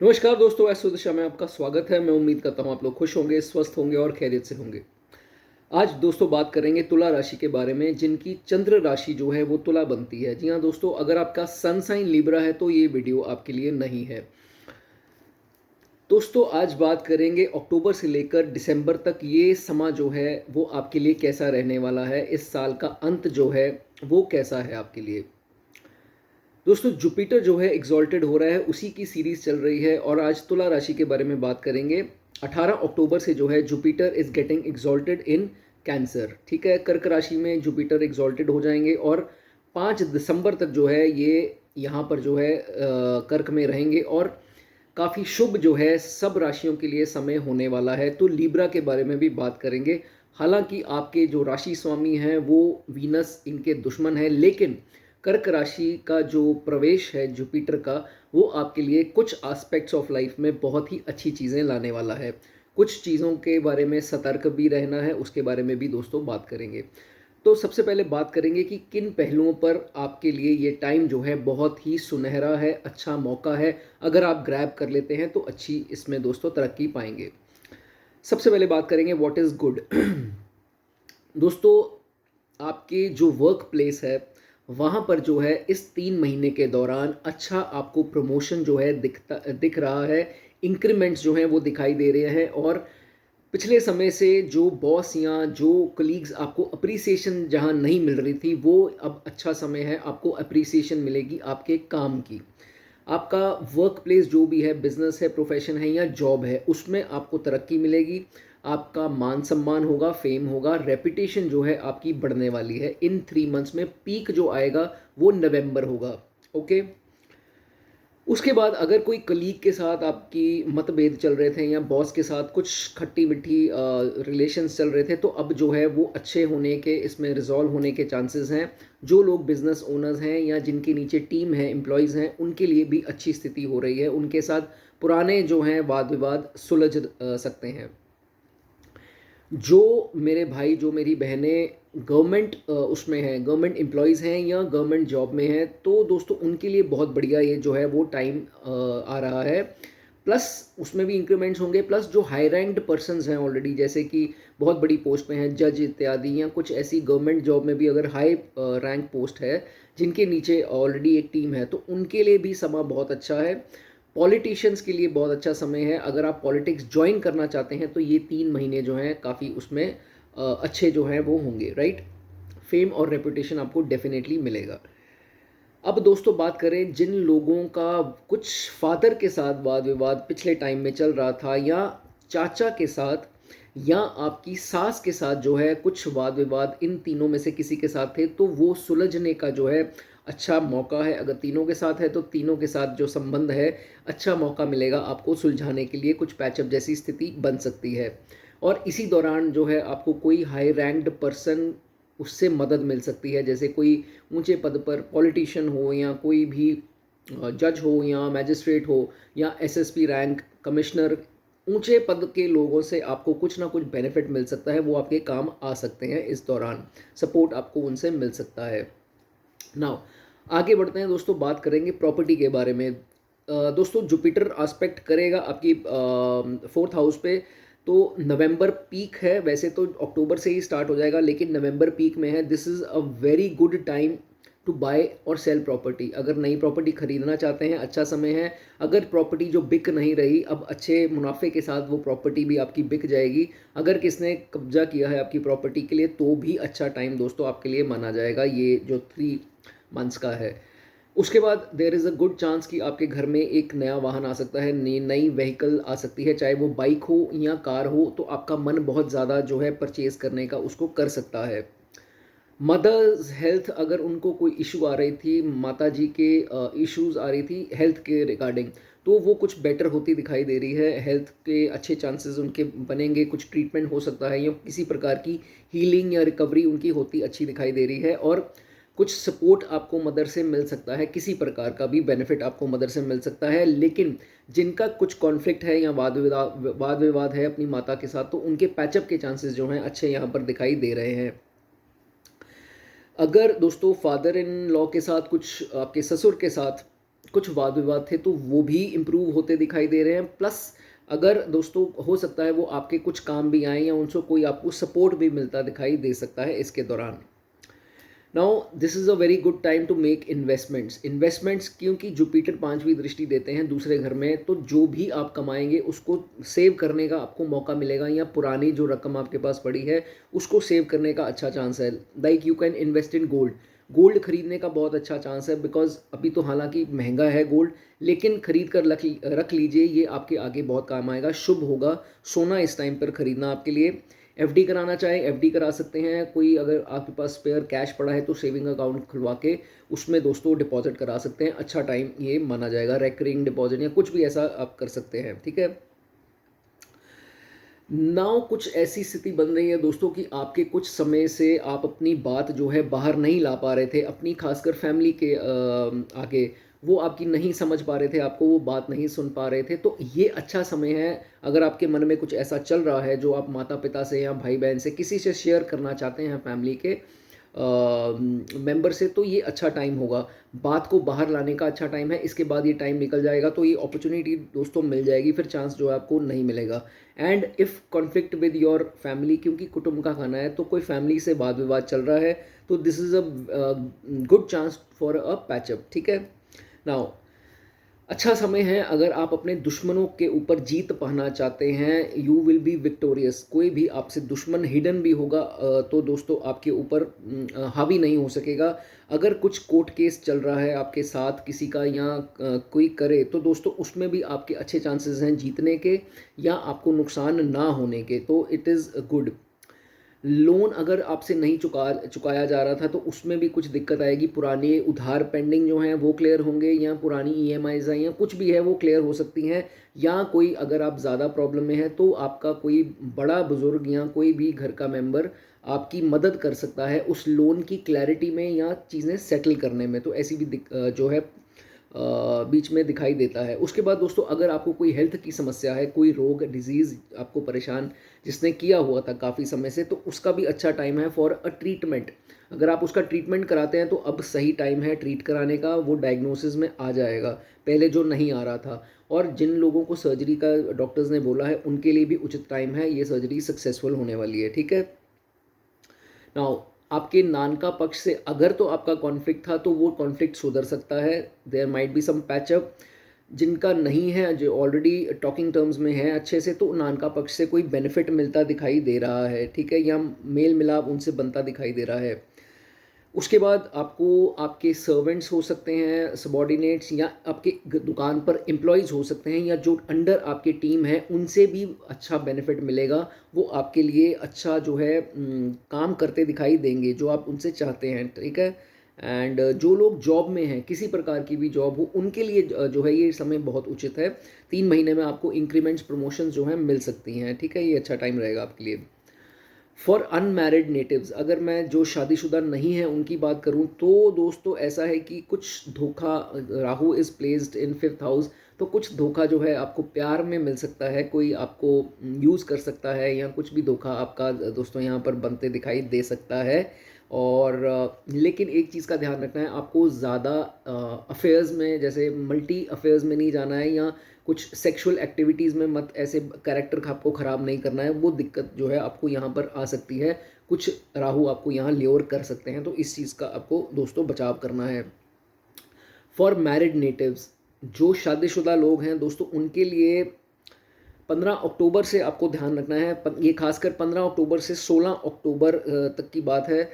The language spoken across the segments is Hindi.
नमस्कार दोस्तों, एस्ट्रो दिशा में आपका स्वागत है। मैं उम्मीद करता हूँ आप लोग खुश होंगे, स्वस्थ होंगे और खैरियत से होंगे। आज दोस्तों बात करेंगे तुला राशि के बारे में, जिनकी चंद्र राशि जो है वो तुला बनती है। जी हाँ दोस्तों, अगर आपका सन साइन लिब्रा है तो ये वीडियो आपके लिए नहीं है। दोस्तों आज बात करेंगे अक्टूबर से लेकर दिसंबर तक ये समा जो है वो आपके लिए कैसा रहने वाला है। इस साल का अंत जो है वो कैसा है आपके लिए। दोस्तों जुपिटर जो है एग्जॉल्टेड हो रहा है, उसी की सीरीज चल रही है और आज तुला राशि के बारे में बात करेंगे। 18 अक्टूबर से जो है Jupiter is getting exalted in cancer. ठीक है, कर्क राशि में जुपिटर एग्जॉल्टेड हो जाएंगे और 5 दिसंबर तक जो है ये यहाँ पर जो है कर्क में रहेंगे और काफ़ी शुभ जो है सब राशियों के लिए समय होने वाला है। तो लीब्रा के बारे में भी बात करेंगे। हालांकि आपके जो राशि स्वामी हैं वो वीनस इनके दुश्मन है, लेकिन कर्क राशि का जो प्रवेश है जुपिटर का, वो आपके लिए कुछ एस्पेक्ट्स ऑफ लाइफ में बहुत ही अच्छी चीज़ें लाने वाला है। कुछ चीज़ों के बारे में सतर्क भी रहना है, उसके बारे में भी दोस्तों बात करेंगे। तो सबसे पहले बात करेंगे कि किन पहलुओं पर आपके लिए ये टाइम जो है बहुत ही सुनहरा है, अच्छा मौका है। अगर आप ग्रैब कर लेते हैं तो अच्छी इसमें दोस्तों तरक्की पाएंगे। सबसे पहले बात करेंगे व्हाट इज़ गुड। दोस्तों आपके जो वर्क प्लेस है वहाँ पर जो है इस 3 महीने के दौरान अच्छा आपको प्रमोशन जो है दिख रहा है। इंक्रीमेंट्स जो हैं वो दिखाई दे रहे हैं और पिछले समय से जो बॉस या जो कलीग्स आपको अप्रिसिएशन जहाँ नहीं मिल रही थी, वो अब अच्छा समय है, आपको अप्रिसिएशन मिलेगी आपके काम की। आपका वर्क प्लेस जो भी है, बिजनेस है, प्रोफेशन है या जॉब है, उसमें आपको तरक्की मिलेगी। आपका मान सम्मान होगा, फेम होगा, रेपुटेशन जो है आपकी बढ़ने वाली है। इन 3 मंथ्स में पीक जो आएगा वो नवंबर होगा। ओके, उसके बाद अगर कोई कलीग के साथ आपकी मतभेद चल रहे थे या बॉस के साथ कुछ खट्टी मीठी रिलेशंस चल रहे थे, तो अब जो है वो अच्छे होने के, इसमें रिजॉल्व होने के चांसेस हैं। जो लोग बिजनेस ओनर्स हैं या जिनके नीचे टीम है, एम्प्लॉयज़ हैं, उनके लिए भी अच्छी स्थिति हो रही है। उनके साथ पुराने जो हैं वाद विवाद सुलझ सकते हैं। जो मेरे भाई, जो मेरी बहनें गवर्नमेंट उसमें हैं, गवर्नमेंट एम्प्लॉयज़ हैं या गवर्नमेंट जॉब में हैं, तो दोस्तों उनके लिए बहुत बढ़िया ये जो है वो टाइम आ रहा है। प्लस उसमें भी इंक्रीमेंट्स होंगे। प्लस जो हाई रैंक्ड पर्सन्स हैं ऑलरेडी, जैसे कि बहुत बड़ी पोस्ट पे हैं, जज इत्यादि, या कुछ ऐसी गवर्नमेंट जॉब में भी अगर हाई रैंक पोस्ट है जिनके नीचे ऑलरेडी एक टीम है, तो उनके लिए भी समा बहुत अच्छा है। पॉलिटिशियंस के लिए बहुत अच्छा समय है। अगर आप पॉलिटिक्स ज्वाइन करना चाहते हैं तो ये 3 महीने जो हैं काफ़ी उसमें अच्छे जो हैं वो होंगे, राइट। फेम और रेपुटेशन आपको डेफिनेटली मिलेगा। अब दोस्तों बात करें जिन लोगों का कुछ फादर के साथ वाद विवाद पिछले टाइम में चल रहा था, या चाचा के साथ, या आपकी सास के साथ जो है कुछ वाद विवाद इन तीनों में से किसी के साथ थे, तो वो सुलझने का जो है अच्छा मौका है। अगर तीनों के साथ है तो तीनों के साथ जो संबंध है, अच्छा मौका मिलेगा आपको सुलझाने के लिए। कुछ पैचअप जैसी स्थिति बन सकती है और इसी दौरान जो है आपको कोई हाई रैंक्ड पर्सन, उससे मदद मिल सकती है। जैसे कोई ऊंचे पद पर पॉलिटिशियन हो, या कोई भी जज हो, या मैजिस्ट्रेट हो, या एसएसपी रैंक, कमिश्नर, ऊंचे पद के लोगों से आपको कुछ ना कुछ बेनिफिट मिल सकता है। वो आपके काम आ सकते हैं इस दौरान, सपोर्ट आपको उनसे मिल सकता है। नाउ आगे बढ़ते हैं दोस्तों, बात करेंगे प्रॉपर्टी के बारे में। दोस्तों जुपिटर एस्पेक्ट करेगा आपकी 4th हाउस पे, तो नवंबर पीक है। वैसे तो अक्टूबर से ही स्टार्ट हो जाएगा, लेकिन नवंबर पीक में है। This is a very good time to buy और सेल प्रॉपर्टी। अगर नई प्रॉपर्टी खरीदना चाहते हैं, अच्छा समय है। अगर प्रॉपर्टी जो बिक नहीं रही, अब अच्छे मुनाफे के साथ वो प्रॉपर्टी भी आपकी बिक जाएगी। अगर किसने कब्जा किया है आपकी प्रॉपर्टी के लिए, तो भी अच्छा टाइम दोस्तों आपके लिए माना जाएगा, ये जो 3 मंथ्स का है। उसके बाद there is a good chance कि आपके घर में एक नया वाहन आ सकता है, नई नई व्हीकल आ सकती है, चाहे वो बाइक हो या कार हो। तो आपका मन बहुत ज़्यादा जो है परचेज़ करने का उसको कर सकता है। मदर्स हेल्थ, अगर उनको कोई इशू आ रही थी, माता जी के इश्यूज आ रही थी हेल्थ के रिगार्डिंग, तो वो कुछ बेटर होती दिखाई दे रही है। हेल्थ के अच्छे चांसेस उनके बनेंगे। कुछ ट्रीटमेंट हो सकता है या किसी प्रकार की हीलिंग या रिकवरी उनकी होती अच्छी दिखाई दे रही है। और कुछ सपोर्ट आपको मदर से मिल सकता है, किसी प्रकार का भी बेनिफिट आपको मदर से मिल सकता है। लेकिन जिनका कुछ कॉन्फ्लिक्ट है या वाद विवाद है अपनी माता के साथ, तो उनके पैचअप के चांसेस जो हैं अच्छे यहाँ पर दिखाई दे रहे हैं। अगर दोस्तों फादर इन लॉ के साथ, कुछ आपके ससुर के साथ कुछ वाद विवाद थे तो वो भी इम्प्रूव होते दिखाई दे रहे हैं। प्लस अगर दोस्तों हो सकता है वो आपके कुछ काम भी आएँ या उनसे कोई आपको सपोर्ट भी मिलता दिखाई दे सकता है इसके दौरान। Now this is a very good time to make investments क्योंकि जुपिटर पांचवी दृष्टि देते हैं दूसरे घर में, तो जो भी आप कमाएंगे उसको सेव करने का आपको मौका मिलेगा, या पुरानी जो रकम आपके पास पड़ी है उसको सेव करने का अच्छा चांस है। Like you can invest in gold. Gold खरीदने का बहुत अच्छा चांस है, बिकॉज अभी तो हालांकि महंगा है गोल्ड, लेकिन खरीद कर रख लीजिए, ये आपके आगे बहुत काम आएगा, शुभ होगा। सोना इस टाइम पर खरीदना आपके लिए। एफडी कराना चाहें एफडी करा सकते हैं। कोई अगर आपके पास स्पेयर कैश पड़ा है तो सेविंग अकाउंट खुलवा के उसमें दोस्तों डिपॉजिट करा सकते हैं। अच्छा टाइम ये माना जाएगा, रेकरिंग डिपॉजिट या कुछ भी ऐसा आप कर सकते हैं, ठीक है। नाउ कुछ ऐसी स्थिति बन रही है दोस्तों कि आपके कुछ समय से आप अपनी बात जो है बाहर नहीं ला पा रहे थे, अपनी खासकर फैमिली के आगे वो आपकी नहीं समझ पा रहे थे, आपको वो बात नहीं सुन पा रहे थे, तो ये अच्छा समय है। अगर आपके मन में कुछ ऐसा चल रहा है जो आप माता पिता से या भाई बहन से किसी से शेयर करना चाहते हैं, फैमिली के मेंबर से, तो ये अच्छा टाइम होगा। बात को बाहर लाने का अच्छा टाइम है। इसके बाद ये टाइम निकल जाएगा तो ये अपॉर्चुनिटी दोस्तों मिल जाएगी, फिर चांस जो है आपको नहीं मिलेगा। And if conflict with your family, क्योंकि कुटुंब का खाना है तो कोई फैमिली से वाद विवाद चल रहा है, तो this is a good chance for a patch up, ठीक है। नाउ अच्छा समय है अगर आप अपने दुश्मनों के ऊपर जीत पाना चाहते हैं। You will be victorious. कोई भी आपसे दुश्मन हिडन भी होगा तो दोस्तों आपके ऊपर हावी नहीं हो सकेगा। अगर कुछ कोर्ट केस चल रहा है आपके साथ किसी का, या कोई करे, तो दोस्तों उसमें भी आपके अच्छे चांसेस हैं जीतने के या आपको नुकसान ना होने के, तो इट इज़ गुड। लोन अगर आपसे नहीं चुकाया जा रहा था तो उसमें भी कुछ दिक्कत आएगी। पुराने उधार पेंडिंग जो हैं वो क्लियर होंगे, या पुरानी ईएमआईज हैं या कुछ भी है वो क्लियर हो सकती हैं। या कोई अगर आप ज़्यादा प्रॉब्लम में हैं तो आपका कोई बड़ा बुजुर्ग या कोई भी घर का मेंबर आपकी मदद कर सकता है उस लोन की क्लैरिटी में या चीज़ें सेटल करने में, तो ऐसी भी जो है बीच में दिखाई देता है। उसके बाद दोस्तों अगर आपको कोई हेल्थ की समस्या है, कोई रोग डिजीज़ आपको परेशान जिसने किया हुआ था काफ़ी समय से, तो उसका भी अच्छा टाइम है फॉर अ ट्रीटमेंट। अगर आप उसका ट्रीटमेंट कराते हैं तो अब सही टाइम है ट्रीट कराने का, वो डायग्नोसिस में आ जाएगा पहले जो नहीं आ रहा था। और जिन लोगों को सर्जरी का डॉक्टर्स ने बोला है उनके लिए भी उचित टाइम है, ये सर्जरी सक्सेसफुल होने वाली है, ठीक है। नाउ आपके नानका पक्ष से अगर तो आपका कॉन्फ्लिक्ट था तो वो कॉन्फ्लिक्ट सुधर सकता है। There might be some patch up. जिनका नहीं है, जो ऑलरेडी टॉकिंग टर्म्स में है अच्छे से, तो नानका पक्ष से कोई बेनिफिट मिलता दिखाई दे रहा है, ठीक है, या मेल मिलाप उनसे बनता दिखाई दे रहा है। उसके बाद आपको आपके सर्वेंट्स हो सकते हैं, सबॉर्डिनेट्स, या आपके दुकान पर एम्प्लॉयज़ हो सकते हैं, या जो अंडर आपके टीम है उनसे भी अच्छा बेनिफिट मिलेगा। वो आपके लिए अच्छा जो है काम करते दिखाई देंगे जो आप उनसे चाहते हैं, ठीक है। एंड जो लोग जॉब में हैं, किसी प्रकार की भी जॉब हो, उनके लिए जो है ये समय बहुत उचित है। 3 महीने में आपको इंक्रीमेंट्स प्रमोशंस जो हैं मिल सकती हैं, ठीक है, ये अच्छा टाइम रहेगा आपके लिए। फॉर अनमैरिड नेटिव्स, अगर मैं जो शादीशुदा नहीं है उनकी बात करूं तो दोस्तों ऐसा है कि कुछ धोखा, Rahu is placed in 5th house, तो कुछ धोखा जो है आपको प्यार में मिल सकता है, कोई आपको यूज़ कर सकता है, या कुछ भी धोखा आपका दोस्तों यहाँ पर बनते दिखाई दे सकता है। और लेकिन एक चीज़ का ध्यान रखना है, आपको ज़्यादा अफेयर्स में, जैसे मल्टी अफेयर्स में नहीं जाना है, या कुछ सेक्सुअल एक्टिविटीज़ में मत, ऐसे कैरेक्टर आपको ख़राब नहीं करना है। वो दिक्कत जो है आपको यहाँ पर आ सकती है, कुछ राहु आपको यहाँ ल्योर कर सकते हैं, तो इस चीज़ का आपको दोस्तों बचाव करना है। फॉर मैरिड नेटिव्स, जो शादीशुदा लोग हैं दोस्तों उनके लिए 15 अक्टूबर से आपको ध्यान रखना है। ये खासकर 15 अक्टूबर से 16 अक्टूबर तक की बात है,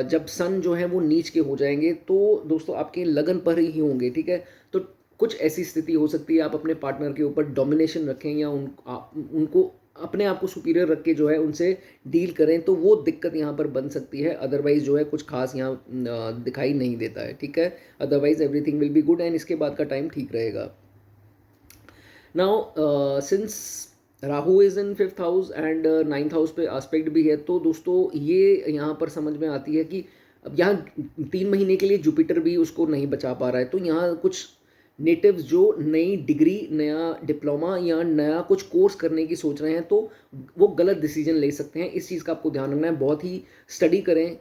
जब सन जो है वो नीच के हो जाएंगे, तो दोस्तों आपके लगन पर ही होंगे, ठीक है। तो कुछ ऐसी स्थिति हो सकती है आप अपने पार्टनर के ऊपर डोमिनेशन रखें, या उनको अपने आप को सुपीरियर रख के जो है उनसे डील करें, तो वो दिक्कत यहाँ पर बन सकती है। अदरवाइज जो है कुछ खास यहाँ दिखाई नहीं देता है, ठीक है। Otherwise everything will be good, and इसके बाद का टाइम ठीक रहेगा। Now since Rahu is in 5th house and 9th house पे एस्पेक्ट भी है, तो दोस्तों ये यहाँ पर समझ में आती है कि अब यहाँ 3 महीने के लिए जुपिटर भी उसको नहीं बचा पा रहा है, तो यहाँ कुछ नेटिव्स जो नई डिग्री, नया डिप्लोमा या नया कुछ कोर्स करने की सोच रहे हैं, तो वो गलत डिसीजन ले सकते हैं। इस चीज़ का आपको ध्यान रखना है, बहुत ही स्टडी करें,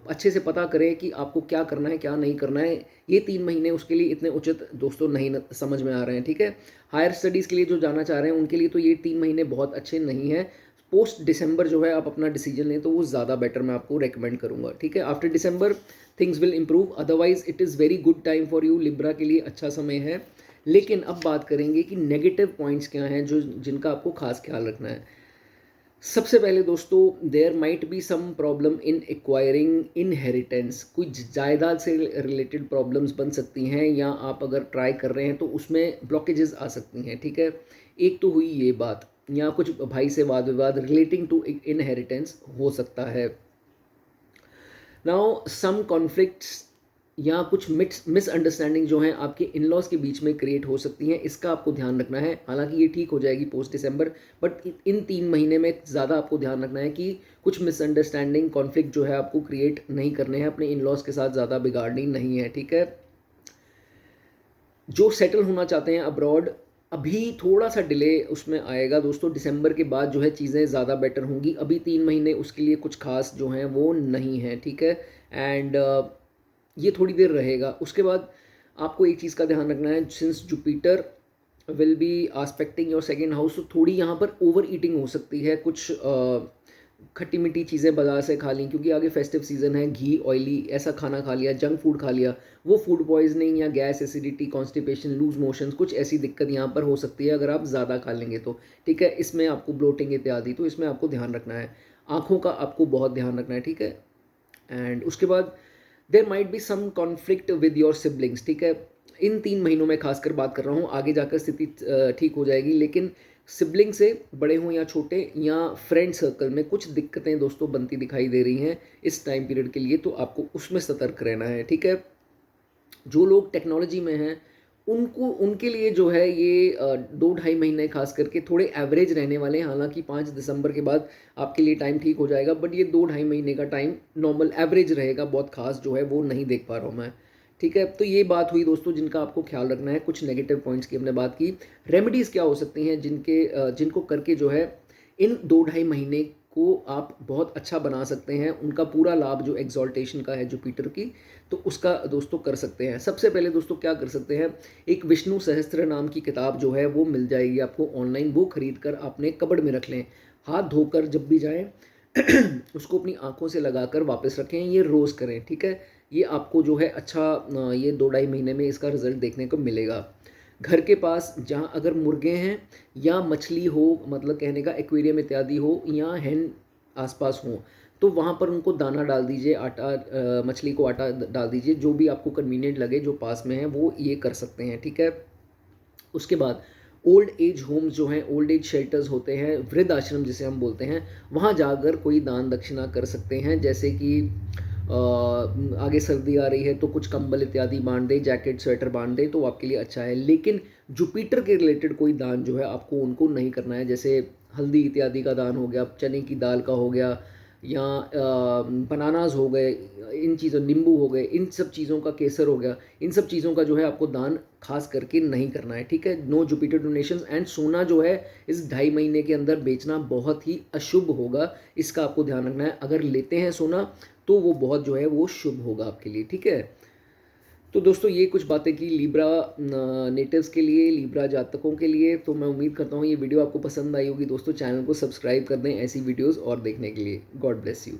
अच्छे से पता करें कि आपको क्या करना है, क्या नहीं करना है। ये 3 महीने उसके लिए इतने उचित दोस्तों नहीं न समझ में आ रहे हैं, ठीक है? हायर स्टडीज़ के लिए जो जाना चाह रहे हैं, उनके लिए तो ये 3 महीने बहुत अच्छे नहीं हैं। पोस्ट दिसंबर जो है आप अपना डिसीजन लें, तो वो ज़्यादा बेटर मैं आपको रिकमेंड करूँगा, ठीक है? After December things will improve, otherwise it is very good time for you, Libra के लिए अच्छा समय है। लेकिन अब बात करेंगे कि नेगेटिव पॉइंट्स क्या हैं, जो जिनका आपको खास ख्याल रखना है। सबसे पहले दोस्तों, there might be some problem in acquiring inheritance, कुछ जायदाद से रिलेटेड प्रॉब्लम्स बन सकती हैं, या आप अगर ट्राई कर रहे हैं तो उसमें ब्लॉकेजेस आ सकती हैं, ठीक है? एक तो हुई ये बात, या कुछ भाई से वाद विवाद रिलेटिंग टू इनहेरिटेंस हो सकता है। नाउ सम कॉन्फ्लिक्ट्स या कुछ मिसअंडरस्टैंडिंग जो हैं आपके इन लॉज के बीच में क्रिएट हो सकती हैं, इसका आपको ध्यान रखना है। हालांकि ये ठीक हो जाएगी पोस्ट दिसंबर, बट इन 3 महीने में ज़्यादा आपको ध्यान रखना है कि कुछ मिसअंडरस्टैंडिंग कॉन्फ्लिक्ट जो है आपको क्रिएट नहीं करने हैं, अपने इन लॉज के साथ ज़्यादा बिगाड़नी नहीं है, ठीक है? जो सेटल होना चाहते हैं अब्रॉड, अभी थोड़ा सा डिले उसमें आएगा दोस्तों। दिसंबर के बाद जो है चीज़ें ज़्यादा बेटर होंगी। अभी 3 महीने उसके लिए कुछ खास जो हैं वो नहीं है, ठीक है? एंड ये थोड़ी देर रहेगा। उसके बाद आपको एक चीज़ का ध्यान रखना है, since Jupiter will be aspecting your second house, तो थोड़ी यहाँ पर ओवर ईटिंग हो सकती है। कुछ खट्टी मीठी चीज़ें बाजार से खा ली, क्योंकि आगे फेस्टिव सीज़न है, घी ऑयली ऐसा खाना खा लिया, जंक फूड खा लिया, वो फूड पॉइजनिंग या gas acidity constipation loose motions कुछ ऐसी दिक्कत यहाँ पर हो सकती है अगर आप ज़्यादा खा लेंगे तो, ठीक है? इसमें आपको ब्लोटिंग इत्यादि, तो इसमें आपको ध्यान रखना है। आँखों का आपको बहुत ध्यान रखना है, ठीक है? एंड उसके बाद there might be some conflict with your siblings, ठीक है? इन 3 महीनों में खासकर बात कर रहा हूँ, आगे जाकर स्थिति ठीक हो जाएगी, लेकिन सिबलिंग से, बड़े हों या छोटे, या फ्रेंड सर्कल में कुछ दिक्कतें दोस्तों बनती दिखाई दे रही हैं इस टाइम पीरियड के लिए, तो आपको उसमें सतर्क रहना है, ठीक है? जो लोग टेक्नोलॉजी में हैं, उनको उनके लिए जो है ये 2 ढाई महीने खास करके थोड़े एवरेज रहने वाले हैं। हालांकि 5 दिसंबर के बाद आपके लिए टाइम ठीक हो जाएगा, बट ये 2 ढाई महीने का टाइम नॉर्मल एवरेज रहेगा, बहुत खास जो है वो नहीं देख पा रहा हूँ मैं, ठीक है? तो ये बात हुई दोस्तों जिनका आपको ख्याल रखना है। कुछ नेगेटिव पॉइंट्स की हमने बात की। रेमेडीज़ क्या हो सकती हैं जिनको करके जो है इन 2 ढाई महीने को आप बहुत अच्छा बना सकते हैं, उनका पूरा लाभ जो एग्जॉल्टेशन का है जुपिटर की, तो उसका दोस्तों कर सकते हैं। सबसे पहले दोस्तों क्या कर सकते हैं, एक विष्णु सहस्त्र नाम की किताब जो है वो मिल जाएगी आपको ऑनलाइन, वो खरीद कर अपने कबड़ में रख लें। हाथ धोकर जब भी जाएं उसको अपनी आंखों से लगाकर वापस रखें, ये रोज़ करें, ठीक है? ये आपको जो है अच्छा ये 2 ढाई महीने में इसका रिजल्ट देखने को मिलेगा। घर के पास जहाँ अगर मुर्गे हैं या मछली हो, मतलब कहने का एक्वेरियम इत्यादि हो, या hen आसपास हो, तो वहाँ पर उनको दाना डाल दीजिए, आटा मछली को आटा डाल दीजिए, जो भी आपको कन्वीनियंट लगे, जो पास में है वो ये कर सकते हैं, ठीक है? उसके बाद ओल्ड एज होम्स जो हैं, ओल्ड एज शेल्टर्स होते हैं, वृद्ध आश्रम जिसे हम बोलते हैं, वहाँ जाकर कोई दान दक्षिणा कर सकते हैं। जैसे कि आगे सर्दी आ रही है तो कुछ कंबल इत्यादि बांट दें, जैकेट स्वेटर बांट दें, तो आपके लिए अच्छा है। लेकिन जुपिटर के रिलेटेड कोई दान जो है आपको उनको नहीं करना है। जैसे हल्दी इत्यादि का दान हो गया, चने की दाल का हो गया, या बनानास हो गए, इन चीज़ों, नींबू हो गए, इन सब चीज़ों का, केसर हो गया, इन सब चीज़ों का जो है आपको दान खास करके नहीं करना है, ठीक है? No Jupiter donations. एंड सोना जो है इस 2 ढाई महीने के अंदर बेचना बहुत ही अशुभ होगा, इसका आपको ध्यान रखना है। अगर लेते हैं सोना तो वो बहुत जो है वो शुभ होगा आपके लिए, ठीक है? तो दोस्तों ये कुछ बातें की लिब्रा नेटिव्स के लिए, लिब्रा जातकों के लिए। तो मैं उम्मीद करता हूँ ये वीडियो आपको पसंद आई होगी दोस्तों। चैनल को सब्सक्राइब कर दें ऐसी वीडियोस और देखने के लिए। God bless you.